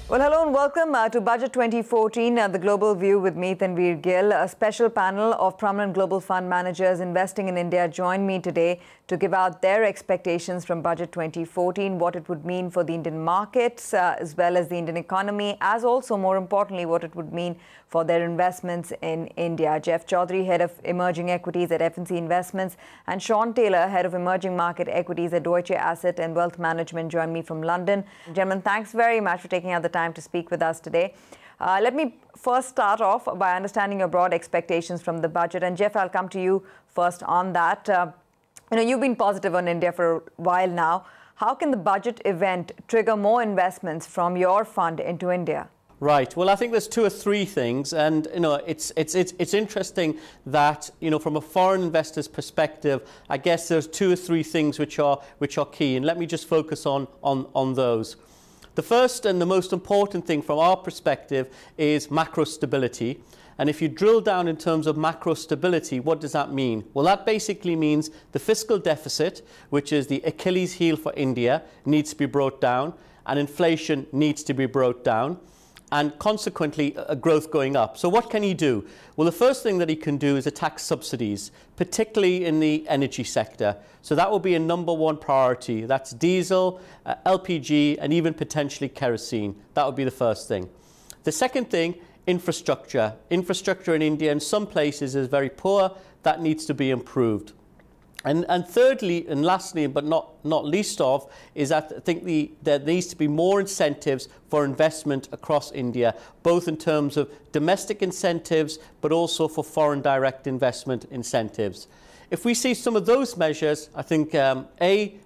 Well, hello and welcome to Budget 2014, the Global View with me, Tanveer Gill. A special panel of prominent global fund managers investing in India joined me today to give out their expectations from Budget 2014, what it would mean for the Indian markets as well as the Indian economy, as also, more importantly, what it would mean for their investments in India. Jeff Chowdhry, Head of Emerging Equities at F&C Investments, and Sean Taylor, Head of Emerging Market Equities at Deutsche Asset and Wealth Management, join me from London. Gentlemen, thanks very much for taking out the time to speak with us today. Let me first start off by understanding your broad expectations from the budget. And Jeff, I'll come to you first on that. You've been positive on India for a while now. How can the budget event trigger more investments from your fund into India? Right. Well, I think there's two or three things, and it's interesting that from a foreign investor's perspective, I guess there's two or three things which are key, and let me just focus on those. The first and the most important thing from our perspective is macro stability. And if you drill down in terms of macro stability, what does that mean? Well, that basically means the fiscal deficit, which is the Achilles heel for India, needs to be brought down, and inflation needs to be brought down, and consequently growth going up. So what can he do? Well, the first thing that he can do is attack subsidies, particularly in the energy sector. So that will be a number one priority. That's diesel, LPG, and even potentially kerosene. That would be the first thing. The second thing, infrastructure. Infrastructure in India in some places is very poor. That needs to be improved. And thirdly, and lastly, but not least of, is that I think there needs to be more incentives for investment across India, both in terms of domestic incentives, but also for foreign direct investment incentives. If we see some of those measures, I think,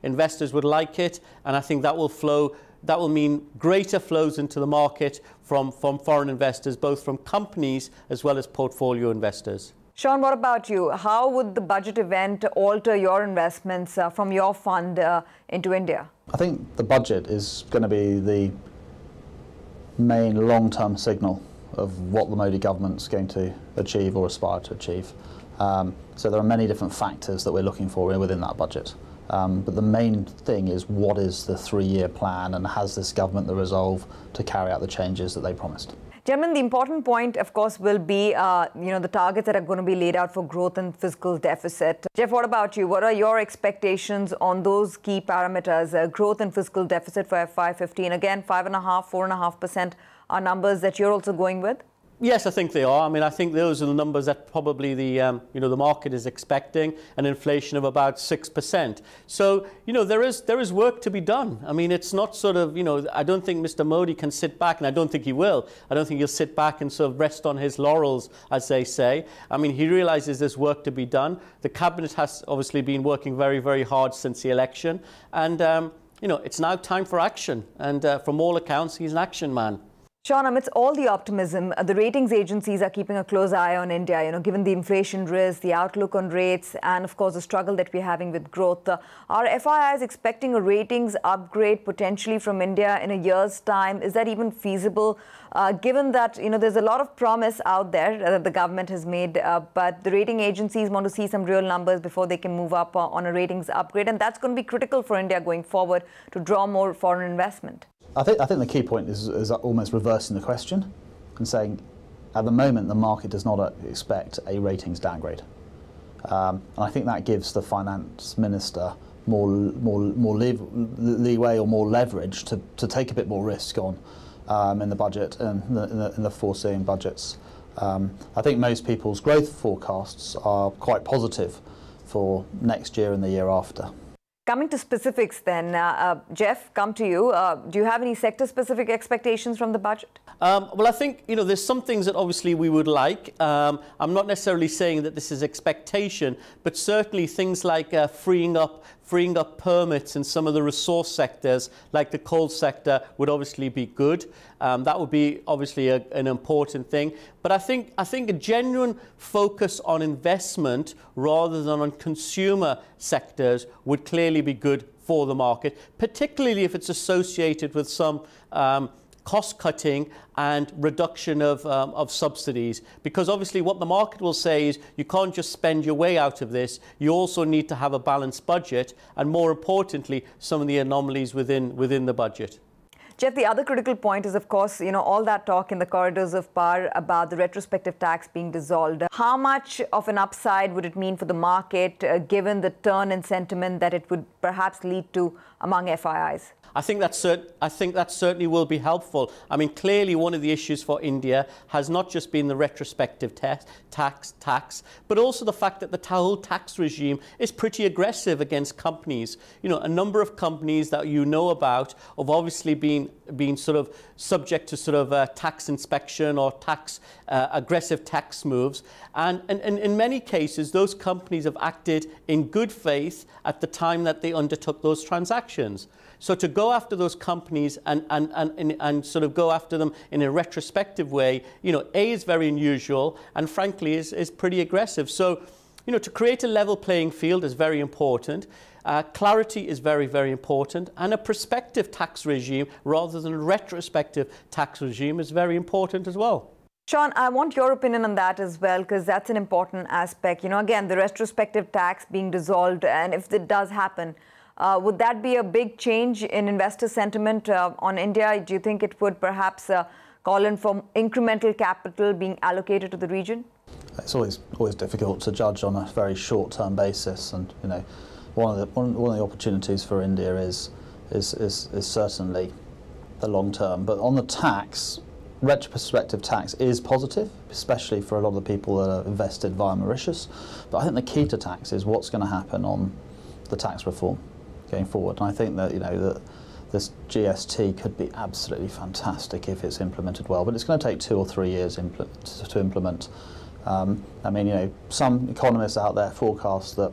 investors would like it, and I think that will mean greater flows into the market from foreign investors, both from companies as well as portfolio investors. Sean, what about you? How would the budget event alter your investments from your fund into India? I think the budget is going to be the main long-term signal of what the Modi government's going to achieve or aspire to achieve. So there are many different factors that we're looking for within that budget. But the main thing is, what is the three-year plan, and has this government the resolve to carry out the changes that they promised? Gentlemen, the important point, of course, will be the targets that are going to be laid out for growth and fiscal deficit. Jeff, what about you? What are your expectations on those key parameters, growth and fiscal deficit for FY15? Again, 5.5%, 4.5% are numbers that you're also going with? Yes, I think they are. I mean, I think those are the numbers that probably the market is expecting, an inflation of about 6%. So, there is work to be done. I mean, it's not sort of, I don't think Mr. Modi can sit back, and I don't think he will. I don't think he'll sit back and sort of rest on his laurels, as they say. I mean, he realizes there's work to be done. The cabinet has obviously been working very, very hard since the election. And, it's now time for action. And from all accounts, he's an action man. Sean, amidst all the optimism, the ratings agencies are keeping a close eye on India, given the inflation risk, the outlook on rates, and of course the struggle that we're having with growth. Are FIIs expecting a ratings upgrade potentially from India in a year's time? Is that even feasible, given that, there's a lot of promise out there that the government has made, but the rating agencies want to see some real numbers before they can move up on a ratings upgrade, and that's going to be critical for India going forward to draw more foreign investment. I think the key point is almost reversing the question and saying, at the moment, the market does not expect a ratings downgrade. And I think that gives the finance minister more leeway or more leverage to take a bit more risk on in the budget and in the foreseeing budgets. I think most people's growth forecasts are quite positive for next year and the year after. Coming to specifics then, Jeff, come to you. Do you have any sector-specific expectations from the budget? Well, I think, there's some things that obviously we would like. I'm not necessarily saying that this is expectation, but certainly things like freeing up permits in some of the resource sectors, like the coal sector, would obviously be good. That would be obviously an important thing. But I think a genuine focus on investment rather than on consumer sectors would clearly be good for the market, particularly if it's associated with some cost-cutting and reduction of subsidies. Because obviously what the market will say is you can't just spend your way out of this. You also need to have a balanced budget and, more importantly, some of the anomalies within the budget. Jeff, the other critical point is, of course, all that talk in the corridors of power about the retrospective tax being dissolved. How much of an upside would it mean for the market, given the turn in sentiment that it would perhaps lead to among FIIs? I think that certainly will be helpful. I mean, clearly one of the issues for India has not just been the retrospective tax, but also the fact that the whole tax regime is pretty aggressive against companies. A number of companies that you know about have obviously been sort of subject to sort of tax inspection or aggressive tax moves. And in many cases, those companies have acted in good faith at the time that they undertook those transactions. So to go after those companies and sort of go after them in a retrospective way, A, is very unusual and frankly is pretty aggressive. So, to create a level playing field is very important. Clarity is very, very important. And a prospective tax regime rather than a retrospective tax regime is very important as well. Sean, I want your opinion on that as well, because that's an important aspect. Again, the retrospective tax being dissolved, and if it does happen, would that be a big change in investor sentiment on India? Do you think it would perhaps call in for incremental capital being allocated to the region? It's always difficult to judge on a very short-term basis, and one of the opportunities for India is certainly the long term. But on the tax, retrospective tax is positive, especially for a lot of the people that are invested via Mauritius. But I think the key to tax is what's going to happen on the tax reform going forward. And I think that that this GST could be absolutely fantastic if it's implemented well, but it's going to take 2 or 3 years to implement. I mean, some economists out there forecast that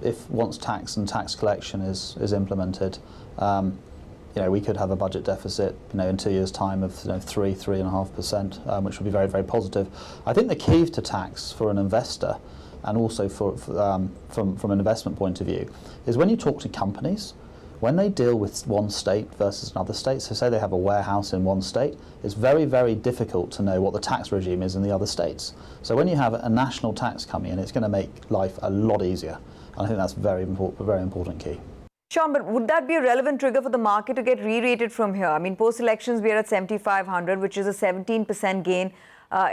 if once tax and tax collection is implemented, we could have a budget deficit in 2 years' time of 3.5%, which would be very, very positive. I think the key to tax for an investor, and also from an investment point of view, is when you talk to companies, when they deal with one state versus another state, so say they have a warehouse in one state, it's very, very difficult to know what the tax regime is in the other states. So when you have a national tax coming in, it's going to make life a lot easier. And I think that's a very important key. Sean, but would that be a relevant trigger for the market to get re-rated from here? I mean, post-elections, we are at 7,500, which is a 17% gain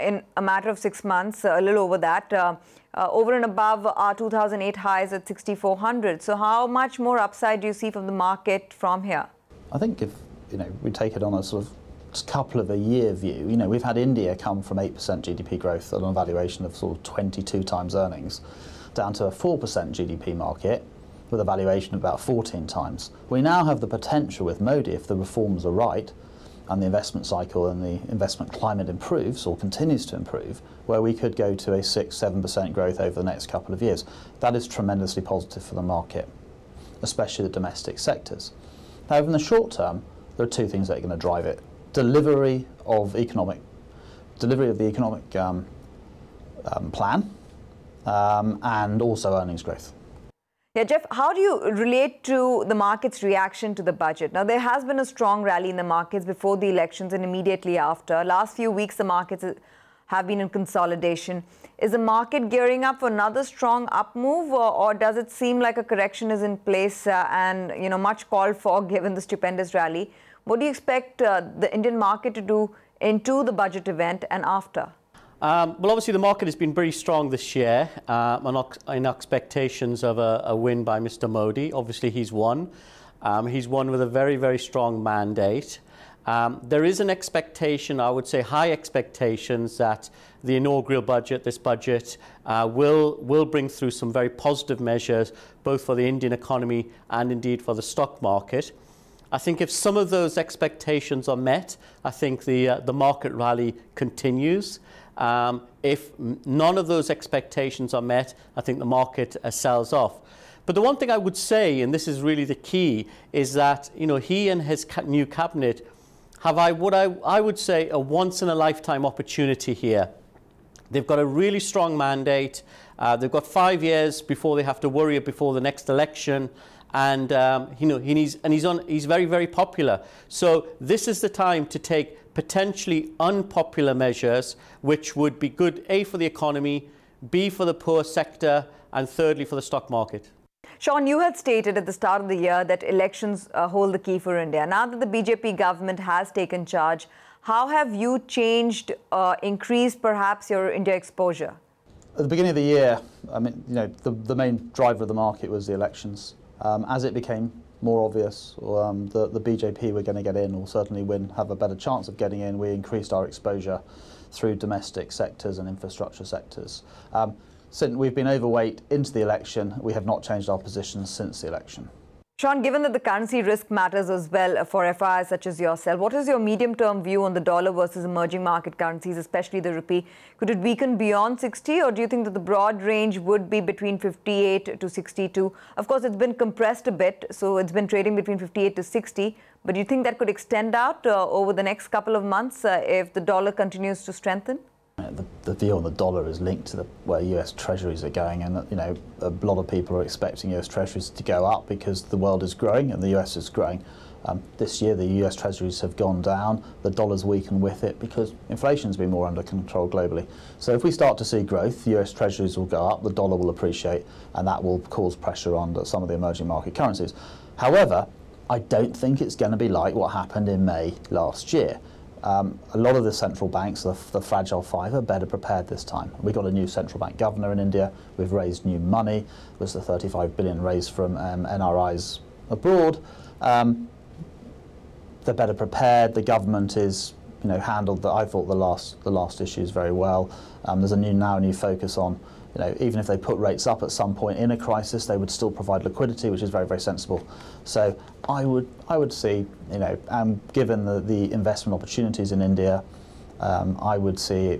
in a matter of 6 months, a little over that. Over and above our 2008 highs at 6,400. So how much more upside do you see from the market from here? I think if we take it on a sort of couple of a year view, we've had India come from 8% GDP growth at an valuation of sort of 22 times earnings down to a 4% GDP market with a valuation of about 14 times. We now have the potential with Modi, if the reforms are right, and the investment cycle and the investment climate improves or continues to improve, where we could go to a 6-7% growth over the next couple of years. That is tremendously positive for the market, especially the domestic sectors. However, in the short term, there are two things that are going to drive it. Delivery of the economic plan, and also earnings growth. Yeah, Jeff, how do you relate to the market's reaction to the budget? Now, there has been a strong rally in the markets before the elections and immediately after. Last few weeks, the markets have been in consolidation. Is the market gearing up for another strong up move, or does it seem like a correction is in place and much called for given the stupendous rally? What do you expect the Indian market to do into the budget event and after? Well, obviously the market has been very strong this year in expectations of a win by Mr. Modi. Obviously he's won. He's won with a very, very strong mandate. There is an expectation, I would say high expectations, that the inaugural budget, this budget, will bring through some very positive measures, both for the Indian economy and indeed for the stock market. I think if some of those expectations are met, I think the market rally continues. If none of those expectations are met, I think the market sells off. But the one thing I would say, and this is really the key, is that he and his new cabinet have what I would say a once-in-a-lifetime opportunity here. They've got a really strong mandate. They've got 5 years before they have to worry before the next election. And he's very, very popular. So this is the time to take potentially unpopular measures, which would be good, A, for the economy, B, for the poor sector, and thirdly, for the stock market. Sean, you had stated at the start of the year that elections hold the key for India. Now that the BJP government has taken charge, how have you changed, increased perhaps your India exposure? At the beginning of the year, I mean, the main driver of the market was the elections. As it became more obvious the BJP were going to get in, or certainly have a better chance of getting in, we increased our exposure through domestic sectors and infrastructure sectors. Since we've been overweight into the election, we have not changed our position since the election. Sean, given that the currency risk matters as well for FIs such as yourself, what is your medium-term view on the dollar versus emerging market currencies, especially the rupee? Could it weaken beyond 60, or do you think that the broad range would be between 58 to 62? Of course, it's been compressed a bit, so it's been trading between 58 to 60. But do you think that could extend out over the next couple of months if the dollar continues to strengthen? The view on the dollar is linked to where US Treasuries are going, and a lot of people are expecting US Treasuries to go up because the world is growing and the US is growing. This year the US Treasuries have gone down, the dollar's weakened with it because inflation's been more under control globally. So if we start to see growth, US Treasuries will go up, the dollar will appreciate, and that will cause pressure on some of the emerging market currencies. However, I don't think it's going to be like what happened in May last year. A lot of the central banks, the fragile five, are better prepared this time. We've got a new central bank governor in India. We've raised new money. There's the 35 billion raised from NRIs abroad. They're better prepared. The government is, handled I thought the last issues very well. There's a new focus on, even if they put rates up at some point in a crisis, they would still provide liquidity, which is very, very sensible. So I would see, given the investment opportunities in India, I would see,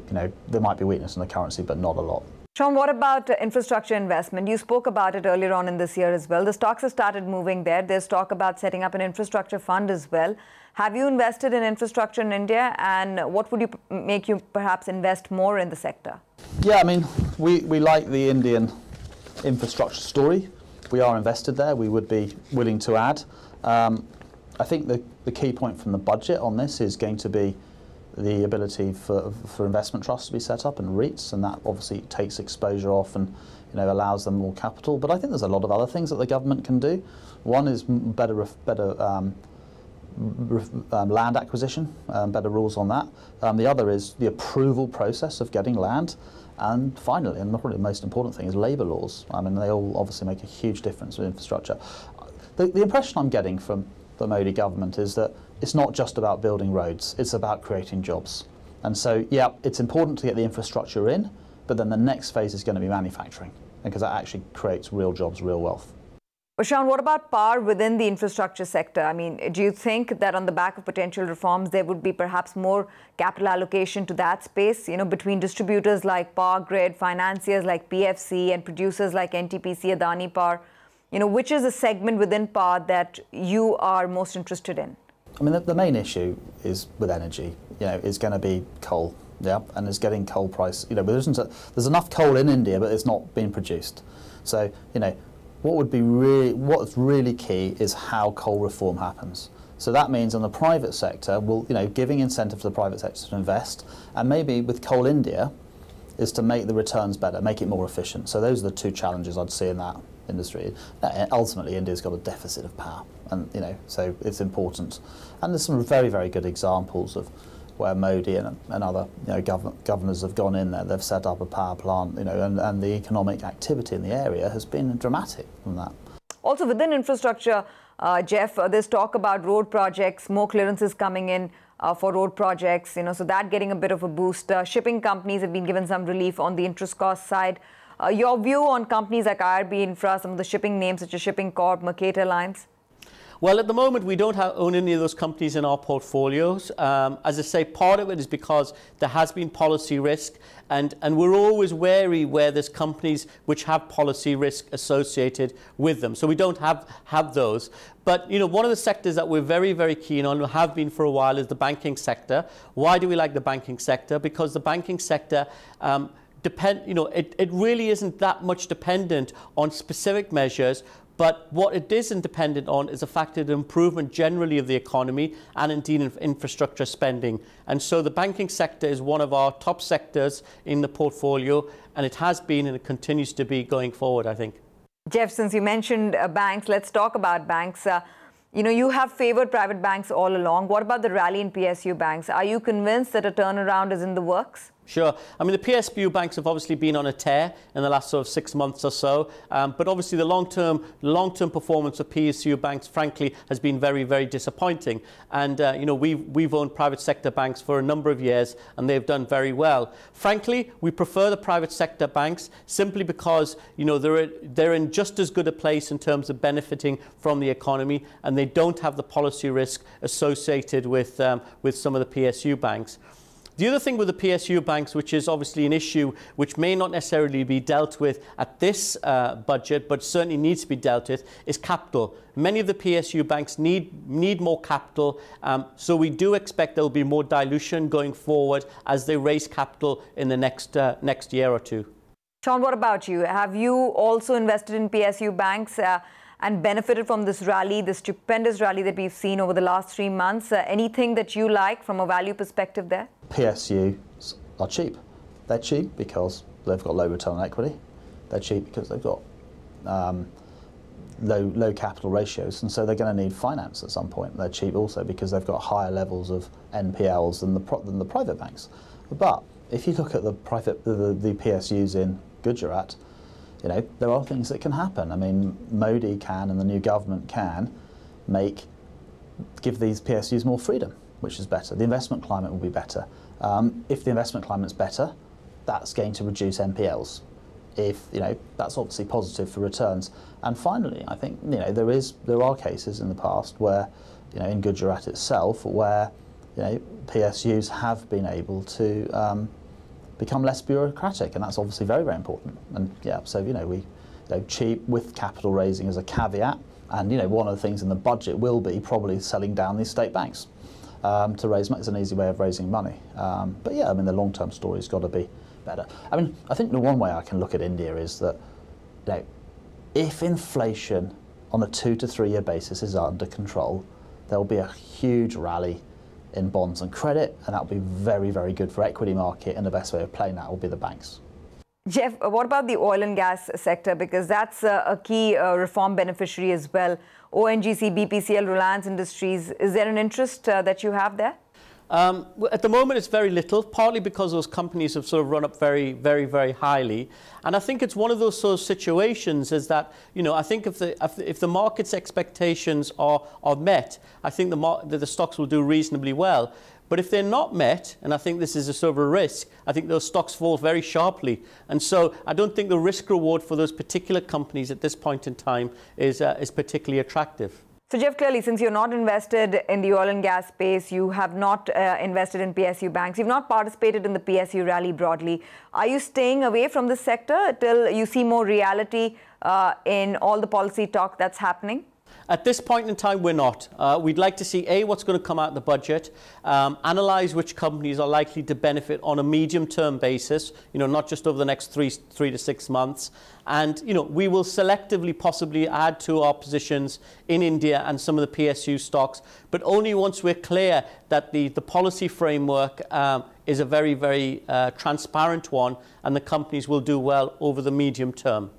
there might be weakness in the currency, but not a lot. Sean, what about infrastructure investment? You spoke about it earlier on in this year as well. The stocks have started moving there. There's talk about setting up an infrastructure fund as well. Have you invested in infrastructure in India, and what would make you perhaps invest more in the sector? Yeah, I mean, we like the Indian infrastructure story. We are invested there. We would be willing to add. I think the key point from the budget on this is going to be the ability for investment trusts to be set up and REITs, and that obviously takes exposure off and allows them more capital. But I think there's a lot of other things that the government can do. One is better land acquisition, better rules on that. The other is the approval process of getting land. And finally, and probably the most important thing, is labour laws. I mean, they all obviously make a huge difference with infrastructure. The impression I'm getting from the Modi government is that it's not just about building roads, it's about creating jobs. And so, yeah, it's important to get the infrastructure in, but then the next phase is going to be manufacturing, because that actually creates real jobs, real wealth. Well, Sean, what about power within the infrastructure sector? I mean, do you think that on the back of potential reforms, there would be perhaps more capital allocation to that space, between distributors like Power Grid, financiers like PFC, and producers like NTPC, Adani Power? Which is a segment within power that you are most interested in? I mean, the main issue is with energy, is going to be coal, yeah, and it's getting coal price, there's enough coal in India, but it's not being produced. So, what's really key is how coal reform happens. So that means on the private sector, giving incentive to the private sector to invest, and maybe with Coal India, is to make the returns better, make it more efficient. So those are the two challenges I'd see in that industry. Ultimately, India's got a deficit of power, and so it's important. And there's some very, very good examples of where Modi and other governors have gone in there. They've set up a power plant, and the economic activity in the area has been dramatic from that. Also within infrastructure, Jeff, there's talk about road projects, more clearances coming in for road projects, so that getting a bit of a boost. Shipping companies have been given some relief on the interest cost side. Your view on companies like IRB Infra, some of the shipping names such as Shipping Corp, Mercator Lines? Well, at the moment, we don't own any of those companies in our portfolios. As I say, part of it is because there has been policy risk, and we're always wary where there's companies which have policy risk associated with them. So we don't have those. But, one of the sectors that we're very, very keen on, have been for a while, is the banking sector. Why do we like the banking sector? Because the banking sector it really isn't that much dependent on specific measures, but what it isn't dependent on is the fact of the improvement generally of the economy and indeed of infrastructure spending. And so the banking sector is one of our top sectors in the portfolio, and it has been and it continues to be going forward, I think. Jeff, since you mentioned banks, let's talk about banks. You have favored private banks all along. What about the rally in PSU banks? Are you convinced that a turnaround is in the works? Sure. I mean, the PSU banks have obviously been on a tear in the last sort of 6 months or so. But obviously the long-term performance of PSU banks, frankly, has been very, very disappointing. And, we've owned private sector banks for a number of years and they've done very well. Frankly, we prefer the private sector banks simply because, they're in just as good a place in terms of benefiting from the economy and they don't have the policy risk associated with some of the PSU banks. The other thing with the PSU banks, which is obviously an issue which may not necessarily be dealt with at this budget, but certainly needs to be dealt with, is capital. Many of the PSU banks need more capital, so we do expect there will be more dilution going forward as they raise capital in the next year or two. Sean, what about you? Have you also invested in PSU banks and benefited from this rally, this stupendous rally that we've seen over the last 3 months? Anything that you like from a value perspective there? PSUs are cheap. They're cheap because they've got low return on equity. They're cheap because they've got low capital ratios, and so they're going to need finance at some point. They're cheap also because they've got higher levels of NPLs than the private banks. But if you look at the PSUs in Gujarat, there are things that can happen. I mean, Modi can and the new government can give these PSUs more freedom, which is better. The investment climate will be better. If the investment climate's better, that's going to reduce NPLs. That's obviously positive for returns. And finally, I think there are cases in the past where, in Gujarat itself, where PSUs have been able to become less bureaucratic, and that's obviously very, very important. And so we cheap with capital raising as a caveat. And one of the things in the budget will be probably selling down these state banks. To raise money. It's an easy way of raising money. But yeah, I mean, the long-term story's got to be better. I mean, I think the one way I can look at India is that, if inflation on a 2 to 3 year basis is under control, there will be a huge rally in bonds and credit, and that will be very, very good for equity market, and the best way of playing that will be the banks. Jeff, what about the oil and gas sector? Because that's a key reform beneficiary as well. ONGC, BPCL, Reliance Industries, is there an interest that you have there? At the moment, it's very little, partly because those companies have sort of run up very, very, very highly. And I think it's one of those sort of situations is that, I think if the market's expectations are met, I think the stocks will do reasonably well. But if they're not met, and I think this is a sort of a risk, I think those stocks fall very sharply. And so I don't think the risk reward for those particular companies at this point in time is particularly attractive. So Jeff, clearly, since you're not invested in the oil and gas space, you have not invested in PSU banks, you've not participated in the PSU rally broadly. Are you staying away from the sector till you see more reality in all the policy talk that's happening? At this point in time, we're not. We'd like to see, A, what's going to come out of the budget, analyse which companies are likely to benefit on a medium-term basis, not just over the next three to 6 months. And, we will selectively possibly add to our positions in India and some of the PSU stocks, but only once we're clear that the policy framework is a very, very transparent one and the companies will do well over the medium term.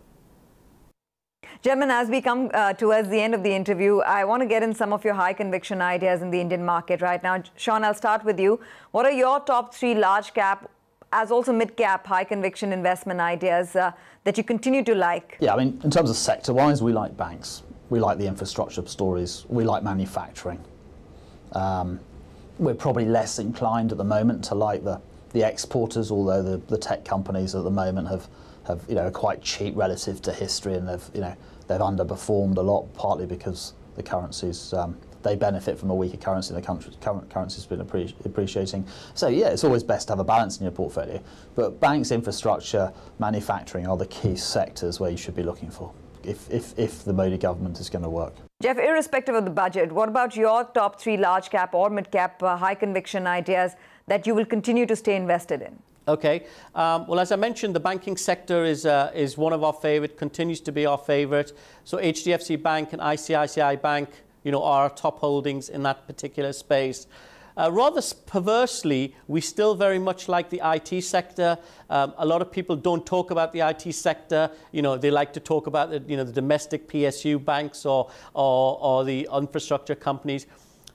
Gentlemen, as we come towards the end of the interview, I want to get in some of your high conviction ideas in the Indian market right now. Sean, I'll start with you. What are your top 3 large cap, as also mid cap, high conviction investment ideas that you continue to like? Yeah, I mean, in terms of sector wise, we like banks. We like the infrastructure stories. We like manufacturing. We're probably less inclined at the moment to like the exporters, although the tech companies at the moment have are quite cheap relative to history, and they've underperformed a lot, partly because the currencies they benefit from a weaker currency, and the current currency's been appreciating. So yeah, it's always best to have a balance in your portfolio. But banks, infrastructure, manufacturing are the key sectors where you should be looking for if the Modi government is going to work. Jeff, irrespective of the budget, what about your top 3 large cap or mid cap high conviction ideas that you will continue to stay invested in? Okay. Well, as I mentioned, the banking sector is one of our favourite, continues to be our favourite. So HDFC Bank and ICICI Bank, are our top holdings in that particular space. Rather perversely, we still very much like the IT sector. A lot of people don't talk about the IT sector. You know, they like to talk about the, the domestic PSU banks or the infrastructure companies.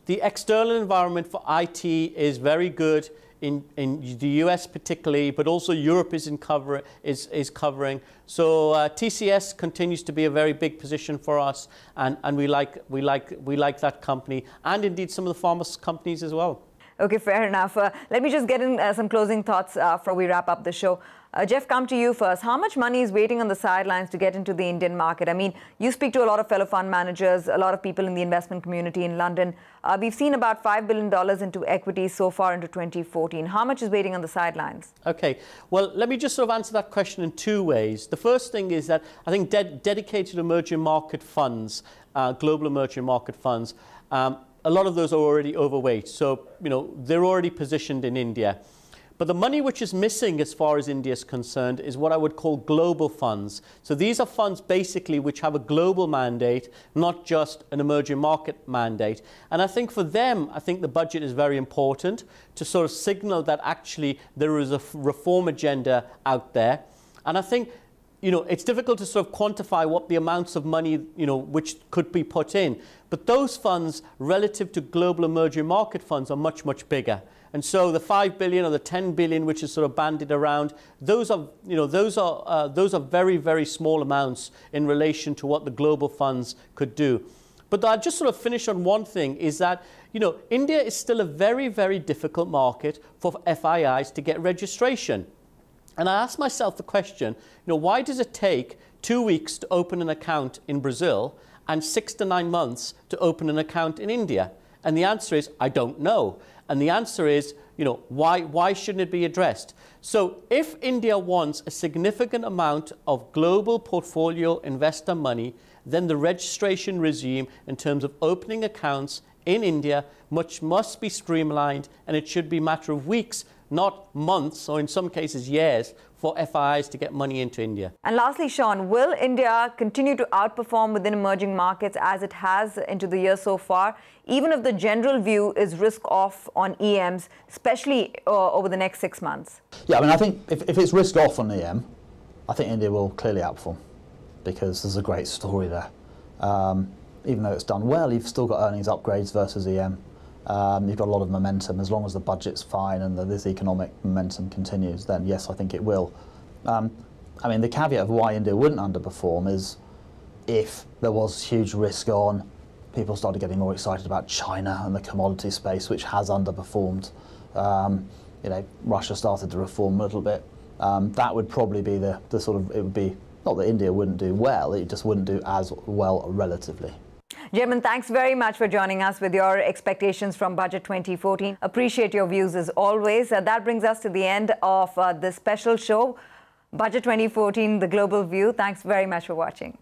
The external environment for IT is very good in the US particularly, but also Europe is covering. So TCS continues to be a very big position for us, and we like that company, and indeed some of the pharma companies as well. Okay, fair enough. Let me just get in some closing thoughts before we wrap up the show. Jeff, come to you first. How much money is waiting on the sidelines to get into the Indian market? I mean, you speak to a lot of fellow fund managers, a lot of people in the investment community in London. We've seen about $5 billion into equities so far into 2014. How much is waiting on the sidelines? Okay, well, let me just sort of answer that question in two ways. The first thing is that I think dedicated emerging market funds, global emerging market funds, a lot of those are already overweight. So, they're already positioned in India. But the money which is missing as far as India is concerned is what I would call global funds. So these are funds basically which have a global mandate, not just an emerging market mandate. And I think for them, I think the budget is very important to sort of signal that actually there is a reform agenda out there. And I think it's difficult to sort of quantify what the amounts of money, which could be put in. But those funds relative to global emerging market funds are much, much bigger. And so the 5 billion or the 10 billion, which is sort of bandied around, those are very, very small amounts in relation to what the global funds could do. But I'll just sort of finish on one thing, is that, India is still a very, very difficult market for FIIs to get registration. And I asked myself the question, why does it take 2 weeks to open an account in Brazil and 6 to 9 months to open an account in India? And the answer is, I don't know. And the answer is, why shouldn't it be addressed? So if India wants a significant amount of global portfolio investor money, then the registration regime in terms of opening accounts in India must be streamlined, and it should be a matter of weeks, not months, or in some cases years, for FIIs to get money into India. And lastly, Sean, will India continue to outperform within emerging markets as it has into the year so far, even if the general view is risk off on EMs, especially over the next 6 months? Yeah, I mean, I think if it's risk off on EM, I think India will clearly outperform, because there's a great story there. Even though it's done well, you've still got earnings upgrades versus EM. You've got a lot of momentum. As long as the budget's fine and this economic momentum continues, then yes, I think it will. I mean, the caveat of why India wouldn't underperform is if there was huge risk on, people started getting more excited about China and the commodity space, which has underperformed. Russia started to reform a little bit. That would probably be the sort of, it would be, not that India wouldn't do well, it just wouldn't do as well relatively. Gentlemen, thanks very much for joining us with your expectations from Budget 2014. Appreciate your views as always. That brings us to the end of this special show, Budget 2014, The Global View. Thanks very much for watching.